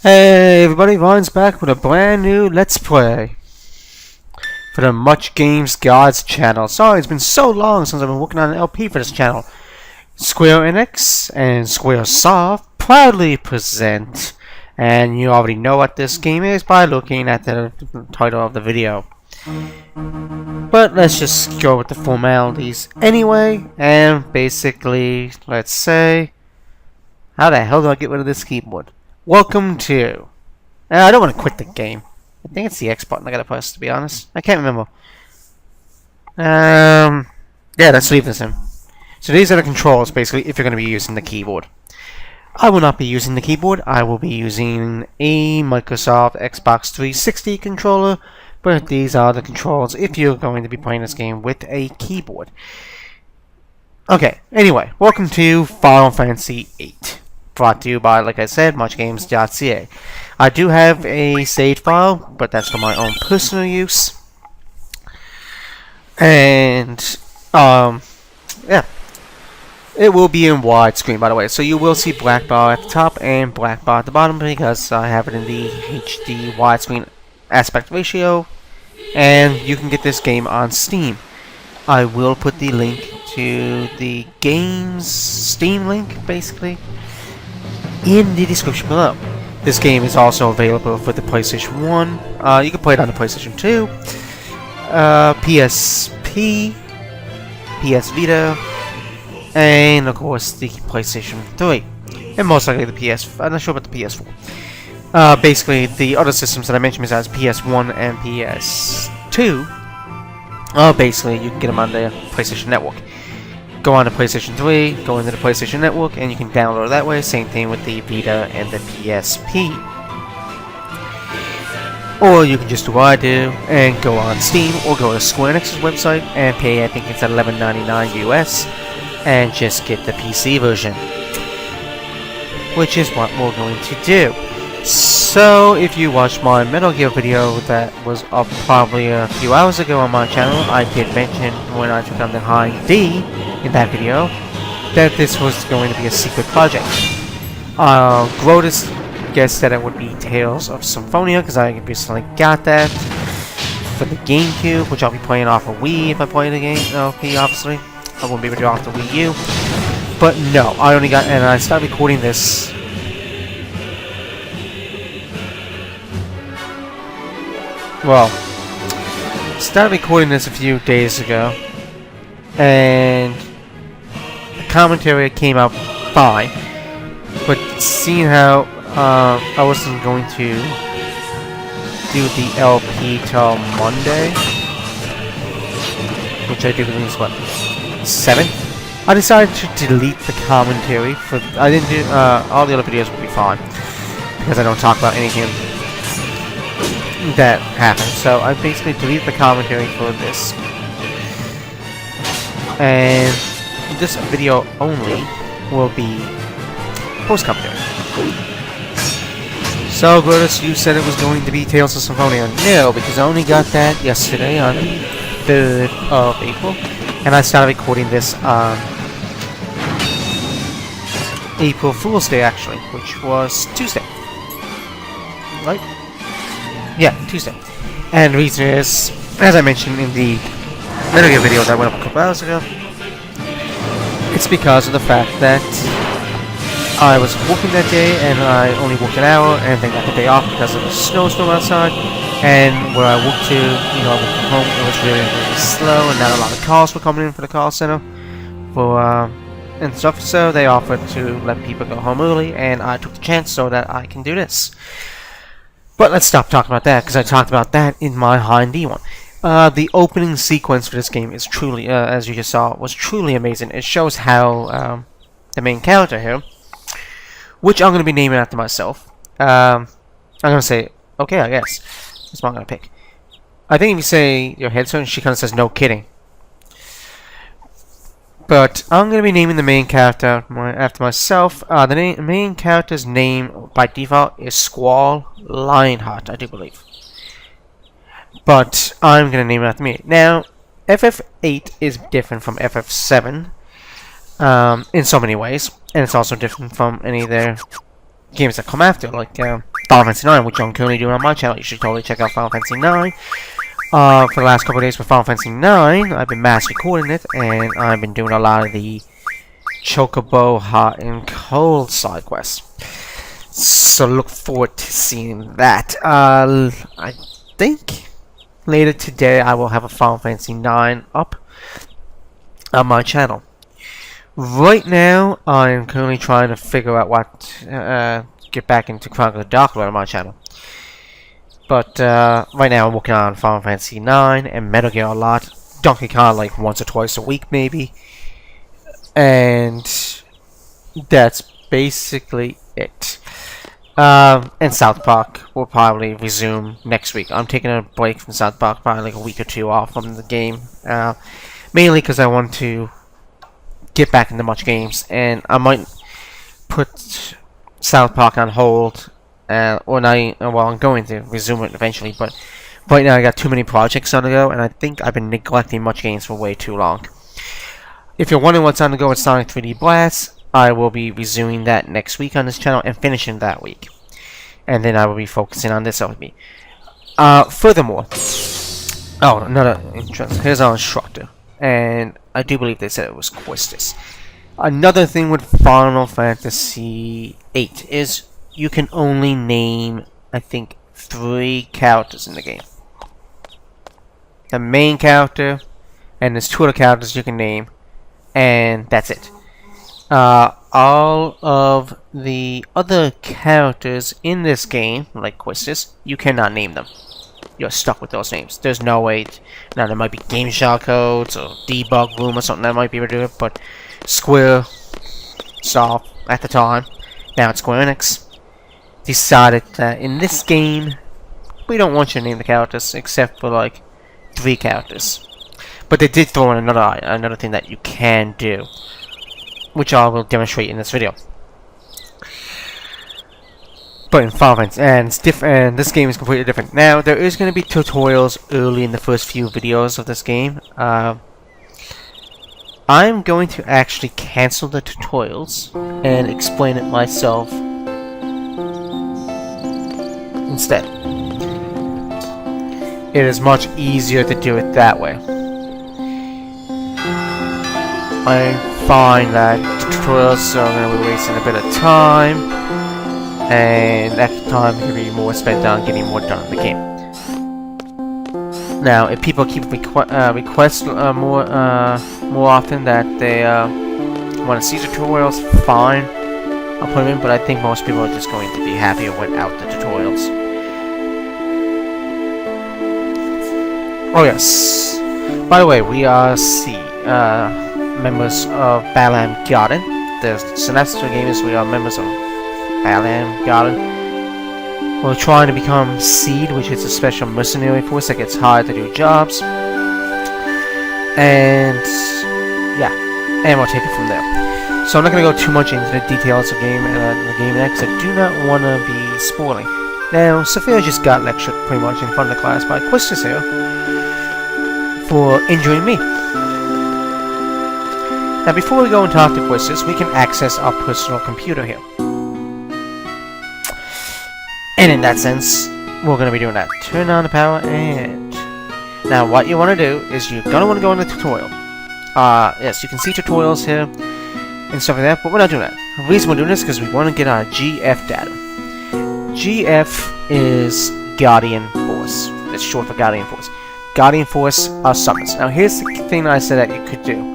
Hey everybody, Ron's back with a brand new Let's Play for the Much Games Gods channel. Sorry, it's been so long since I've been working on an LP for this channel. Square Enix and Squaresoft proudly present, and you already know what this game is by looking at the title of the video. But let's just go with the formalities anyway, and basically, let's say, how the hell do I get rid of this keyboard? Welcome to... I don't want to quit the game. I think it's the X button I gotta press, to be honest. I can't remember. Yeah, let's leave this in. So these are the controls, basically, if you're going to be using the keyboard. I will not be using the keyboard. I will be using a Microsoft Xbox 360 controller. But these are the controls if you're going to be playing this game with a keyboard. Okay, anyway, welcome to Final Fantasy VIII. Brought to you by, like I said, muchgames.ca. I do have a save file, but that's for my own personal use. And, yeah. It will be in widescreen, by the way. So you will see black bar at the top and black bar at the bottom because I have it in the HD widescreen aspect ratio. And you can get this game on Steam. I will put the link to the game's Steam link, basically, in the description below. This game is also available for the PlayStation 1. You can play it on the PlayStation 2, PSP, PS Vita, and of course the PlayStation 3. And most likely the PS... I'm not sure about the PS4. Basically, the other systems that I mentioned besides PS1 and PS2, basically you can get them on the PlayStation Network. Go on to PlayStation 3, go into the PlayStation Network, and you can download it that way. Same thing with the Vita and the PSP. Or you can just do what I do and go on Steam or go to Square Enix's website and pay, I think it's at $11.99 US, and just get the PC version. Which is what we're going to do. So, if you watched my Metal Gear video that was up probably a few hours ago on my channel, I did mention when I took on the Hind D in that video that this was going to be a secret project. Grotus guessed that it would be Tales of Symphonia because I recently got that for the GameCube, which I'll be playing off of Wii if I play the game. Okay, obviously. I won't be able to do it off the Wii U. But no, I only got, and I started recording this. Well, started recording this a few days ago, and the commentary came out fine, but seeing how I wasn't going to do the LP till Monday, which I do believe is what, 7th? I decided to delete the commentary for, I didn't do, all the other videos will be fine, because I don't talk about anything that happened. So I basically deleted the commentary for this. And this video only will be post-commentary. So, Grotus, you said it was going to be Tales of Symphonia. No, because I only got that yesterday on the 3rd of April. And I started recording this on April Fool's Day, actually, which was Tuesday. Right? Yeah, Tuesday. And the reason is, as I mentioned in the Metal Gear video that went up a couple hours ago, it's because of the fact that I was working that day and I only worked an hour and then got the day off because of the snowstorm outside. And where I worked to, I worked from home, it was really, really slow and not a lot of calls were coming in for the call center for and stuff. So they offered to let people go home early, and I took the chance so that I can do this. But let's stop talking about that, because I talked about that in my Hind D one. The opening sequence for this game is truly, as you just saw, was truly amazing. It shows how the main character here, which I'm going to be naming after myself. I'm going to say, okay, I guess. That's what I'm going to pick. I think if you say your headstone, she kind of says, no kidding. But I'm going to be naming the main character after myself. The main character's name, by default, is Squall Lionheart, I do believe. But I'm going to name it after me. Now, FF8 is different from FF7 in so many ways. And it's also different from any of their games that come after, like Final Fantasy IX, which I'm currently doing on my channel. You should totally check out Final Fantasy IX. For the last couple of days with Final Fantasy IX, I've been mass recording it, and I've been doing a lot of the Chocobo Hot and Cold side quests. So look forward to seeing that. I think later today I will have a Final Fantasy IX up on my channel. Right now, I'm currently trying to figure out what get back into Chronicle of the Dark Lord on my channel. But right now I'm working on Final Fantasy IX and Metal Gear a lot. Donkey Kong like once or twice a week maybe. And that's basically it. And South Park will probably resume next week. I'm taking a break from South Park, probably like a week or two off from the game. Mainly because I want to get back into much games, and I might put South Park on hold, well, I'm going to resume it eventually, but right now I got too many projects on the go, and I think I've been neglecting much games for way too long. If you're wondering what's on the go with Sonic 3D Blast, I will be resuming that next week on this channel and finishing that week. And then I will be focusing on this with me. Furthermore, another interest. Here's our instructor. And I do believe they said it was Quistis. Another thing with Final Fantasy VIII is you can only name, I think, 3 characters in the game. The main character, and there's 2 other characters you can name, and that's it. All of the other characters in this game, like Quistis, you cannot name them. You're stuck with those names. There's no way. Now, there might be game shell codes or debug room or something that might be able to do it, but Square Soft at the time, now it's Square Enix, decided that in this game, we don't want you to name the characters except for like 3 characters. But they did throw in another thing that you can do, which I will demonstrate in this video. But in Final Fantasy, and it's different, and this game is completely different. Now, there is going to be tutorials early in the first few videos of this game. I'm going to actually cancel the tutorials and explain it myself instead. It is much easier to do it that way. I find that tutorials are going to be wasting a bit of time, and that time can be more spent on getting more done in the game. Now, if people keep request more often that they want to see tutorials, fine, I'll put them in. But I think most people are just going to be happier without the tutorials. Oh yes. By the way, we are members of Balam Garden. The Sinestro gamers, we are members of Balam Garden. We're trying to become Seed, which is a special mercenary force that gets hired to do jobs. And yeah, and we'll take it from there. So I'm not going to go too much into the details of the game because I do not want to be spoiling. Now, Sophia just got lectured pretty much in front of the class by Quistis here for injuring me. Now, before we go and talk to Quistis, we can access our personal computer here. And in that sense, we're going to be doing that. Turn on the power, and now what you want to do is you're going to want to go in the tutorial. Yes, you can see tutorials here and stuff like that, but we're not doing that. The reason we're doing this is because we want to get our GF data. GF is Guardian Force. It's short for Guardian Force. Guardian Force are summons. Now here's the thing I said that you could do.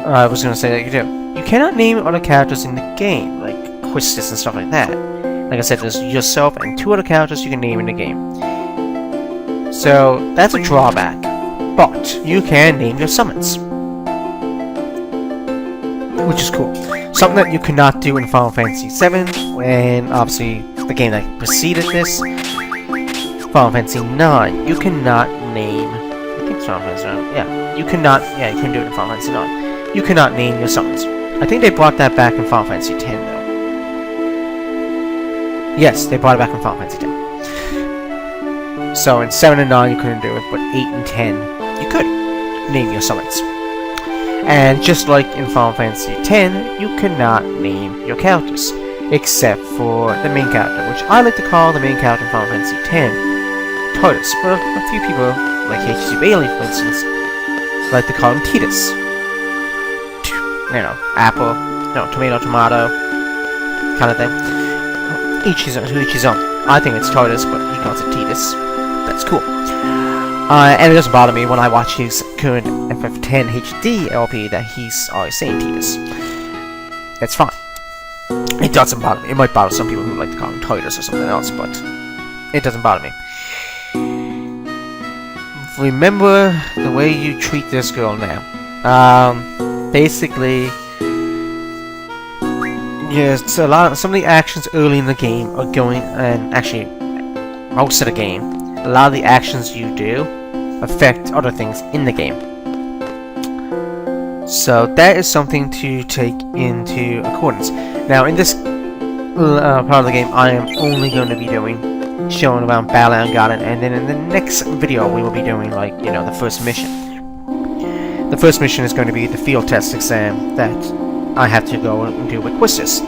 I was going to say that you could do. You cannot name other characters in the game, like Quistis and stuff like that. Like I said, there's yourself and 2 other characters you can name in the game. So, that's a drawback. But, you can name your summons. Which is cool. Something that you could not do in Final Fantasy VII, and obviously, the game that preceded this, Final Fantasy IX. You cannot name... I think it's Final Fantasy IX. Yeah, you couldn't do it in Final Fantasy IX. You cannot name your summons. I think they brought that back in Final Fantasy X, though. Yes, they brought it back in Final Fantasy X. So in 7 and 9 you couldn't do it, but 8 and 10 you could name your summons. And just like in Final Fantasy X, you cannot name your characters. except for the main character, which I like to call the main character in Final Fantasy X, Titus. But a few people, like HC Bailey, for instance, like to call him Titus. You know, apple, tomato, kind of thing. Each his own. I think it's Titus, but he calls it Titus. That's cool. And it doesn't bother me when I watch his current FF10 HD LP that he's always saying Titus. That's fine. It doesn't bother me. It might bother some people who like to call him Titus or something else, but it doesn't bother me. Remember the way you treat this girl now. Basically, yes, some of the actions early in the game are going, and actually most of the game, a lot of the actions you do affect other things in the game. So that is something to take into accordance. Now, in this part of the game, I am only going to be showing around Balan Garden, and then in the next video we will be doing, like, the first mission. The first mission is going to be the field test exam that I have to go and do with Quistis.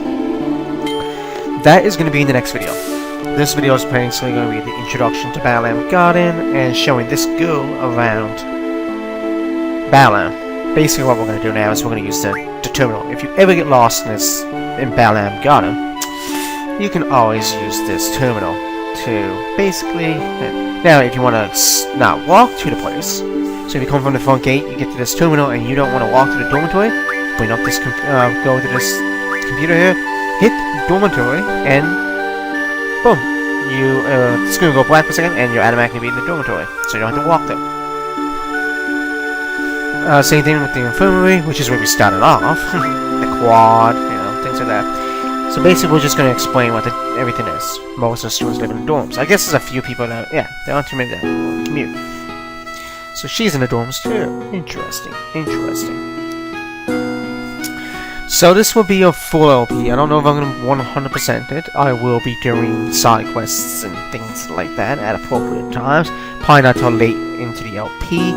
That is going to be in the next video. This video is basically going to be the introduction to Balan Garden and showing this girl around Balan. Basically what we're going to do now is we're going to use the terminal. If you ever get lost in Balan Garden, you can always use this terminal to basically... Now, if you want to not walk to the place, so if you come from the front gate, you get to this terminal and you don't want to walk to the dormitory, bring up this, go to this computer here, hit dormitory, and boom, it's going to go black for a second, and you're automatically be in the dormitory, so you don't have to walk there. Same thing with the infirmary, which is where we started off, the quad, things like that. So basically, we're just going to explain what everything is. Most of the students live in dorms. I guess there's a few people that, there aren't too many that commute. So she's in the dorms too. Interesting. So this will be a full LP. I don't know if I'm going to 100% it. I will be doing side quests and things like that at appropriate times. Probably not till late into the LP.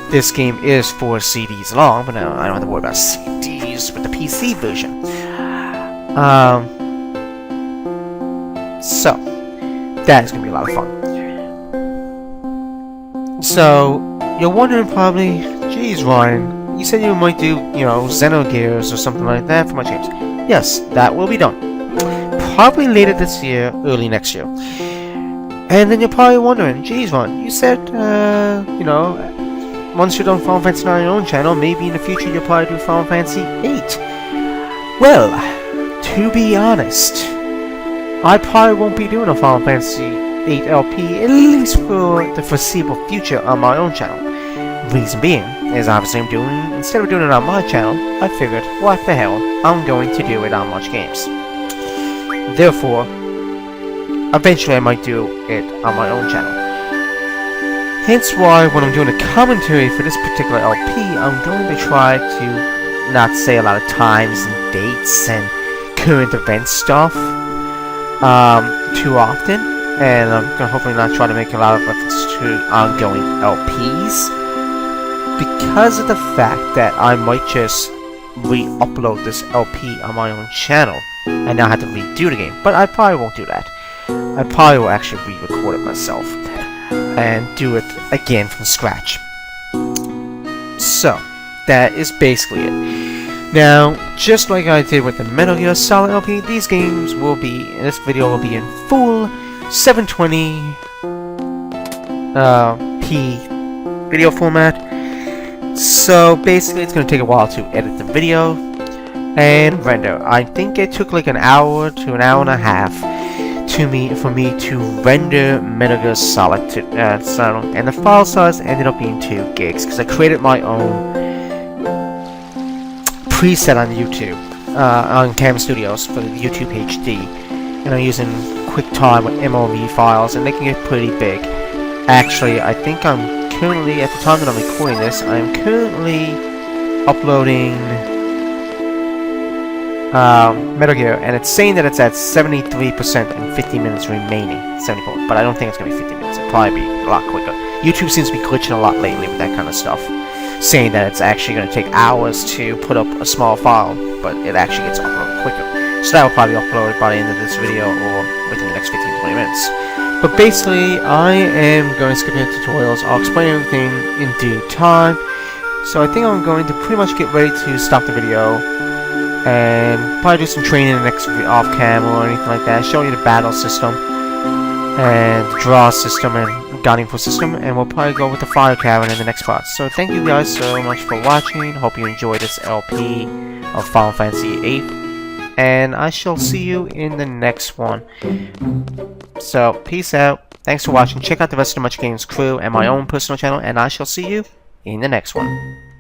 This game is 4 CDs long, but now I don't have to worry about CDs with the PC version. So that is going to be a lot of fun. So you're wondering probably, geez, Ryan, you said you might do, Xenogears or something like that for my games. Yes, that will be done. Probably later this year, early next year. And then you're probably wondering, geez, Ryan, you said, once you're done Final Fantasy on your own channel, maybe in the future you'll probably do Final Fantasy VIII. Well, to be honest, I probably won't be doing a Final Fantasy VIII LP, at least for the foreseeable future on my own channel. Reason being is obviously instead of doing it on my channel, I figured, what the hell, I'm going to do it on Much Games. Therefore, eventually I might do it on my own channel. Hence why when I'm doing a commentary for this particular LP, I'm going to try to not say a lot of times and dates and current event stuff too often, and I'm going to hopefully not try to make a lot of reference to ongoing LPs, because of the fact that I might just re-upload this LP on my own channel and not have to redo the game. But I probably won't do that. I probably will actually re-record it myself and do it again from scratch. So that is basically it. Now, just like I did with the Metal Gear Solid LP, these games will be, this video will be in full 720p video format. So basically it's going to take a while to edit the video and render. I think it took like an hour to an hour and a half for me to render Metal Gear Solid and the file size ended up being 2 gigs because I created my own preset on YouTube, on Cam Studios for the YouTube HD, and I'm using QuickTime with MOV files and making it pretty big. Actually, I think I'm currently, at the time that I'm recording this, I'm currently uploading Metal Gear, and it's saying that it's at 73% and 50 minutes remaining. 74, but I don't think it's going to be 50 minutes. It'll probably be a lot quicker. YouTube seems to be glitching a lot lately with that kind of stuff, saying that it's actually going to take hours to put up a small file, but it actually gets uploaded quicker. So that will probably be uploaded by the end of this video or within the next 15-20 minutes. But basically, I am going to skip into tutorials. I'll explain everything in due time. So I think I'm going to pretty much get ready to stop the video and probably do some training in the next off-cam or anything like that. Show you the battle system and the draw system and guiding info system, and we'll probably go with the fire cavern in the next part. So thank you guys so much for watching. Hope you enjoyed this LP of Final Fantasy VIII, and I shall see you in the next one. So peace out. Thanks for watching. Check out the rest of the Much Games crew and my own personal channel, and I shall see you in the next one.